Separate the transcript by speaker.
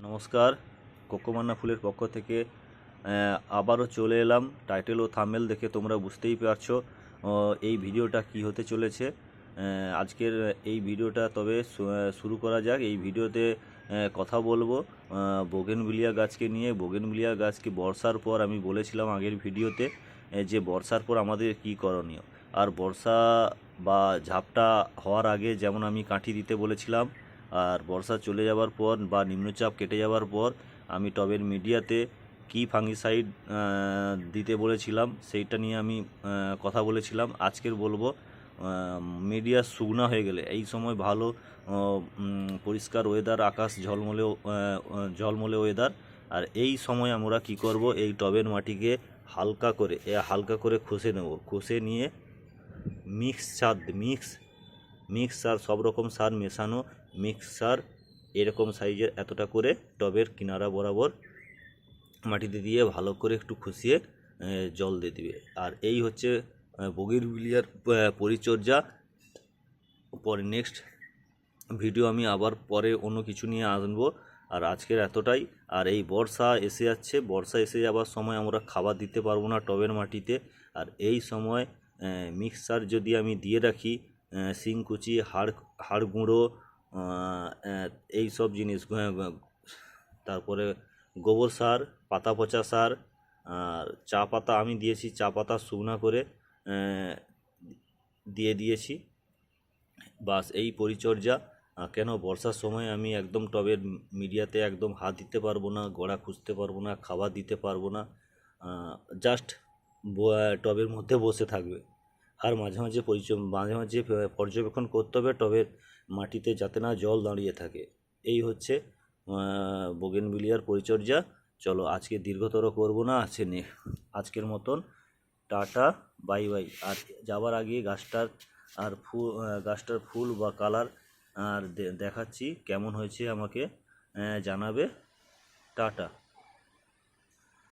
Speaker 1: নমস্কার, কোকোমান্না ফুলের পক্ষ থেকে আবারও চলে এলাম। টাইটেল ও থাম্বনেল দেখে তোমরা বুঝতেই পারছো এই ভিডিওটা কি হতে চলেছে। আজকের এই ভিডিওটা তবে শুরু করা যাক। এই ভিডিওতে কথা বলবো বোগেনভিলিয়া গাছকে নিয়ে। বোগেনভিলিয়া গাছকে বর্ষার পর আমি বলেছিলাম আগের ভিডিওতে যে বর্ষার পর আমাদের কি করণীয়। আর বর্ষা বা ঝাপটা হওয়ার আগে যেমন আমি কাঠি দিতে বলেছিলাম, আর বর্ষা চলে যাওয়ার পর বা নিম্নচাপ কেটে যাওয়ার পর আমি টবের মিডিয়াতে কি ফাঙ্গিসাইড দিতে বলেছিলাম সেইটা নিয়ে আমি কথা বলেছিলাম। আজকের বলবো মিডিয়া শুকনা হয়ে গেলে, এই সময় ভালো পরিষ্কার ওয়েদার, আকাশ ঝলমলে ওয়েদার, আর এই সময় আমরা কি করব, এই টবের মাটিকে হালকা করে খসে নেব। খসে নিয়ে মিক্স সার, সব রকম সার মেশানো মিক্স সার এরকম সাইজের এতটা করে টবের কিনারা বরাবর মাটিতে দিয়ে ভালো করে একটু খুশিয়ে জল দিয়ে দিবে। আর এই হচ্ছে বোগেনভিলিয়ার পরিচর্যা। পরে নেক্সট ভিডিও আমি আবার পরে অন্য কিছু নিয়ে আসবো। আর আজকের এতটাই। আর এই বর্ষা এসে যাচ্ছে, বর্ষা এসে যাবার সময় আমরা খাবার দিতে পারবো না টবের মাটিতে। আর এই সময় মিক্সার যদি আমি দিয়ে রাখি, শিংকুচি, হাড় গুঁড়ো, এই সব জিনিস, তারপরে গোবর সার, পাতা পচা সার, আর চা পাতা আমি দিয়েছি, চা পাতা শুকনা করে দিয়ে দিয়েছি। বাস এই পরিচর্যা। কেন বর্ষার সময় আমি একদম টবের মিডিয়াতে একদম হাত দিতে পারবো না, গোড়া খুঁজতে পারবো না, খাবার দিতে পারবো না, জাস্ট টবের মধ্যে বসে থাকবে। আর মাঝে মাঝে পর্যবেক্ষণ করতে হবে টবের মাটিতে যাতে না জল দাঁড়িয়ে থাকে। এই হচ্ছে বোগেনভিলিয়ার পরিচর্যা। চলো আজকে দীর্ঘতর করব না, আজকের মতন টাটা, বাই বাই। আর যাওয়ার আগে গাছটার ফুল বা কালার আর দেখাচ্ছি, কেমন হয়েছে আমাকে জানাবে। টাটা।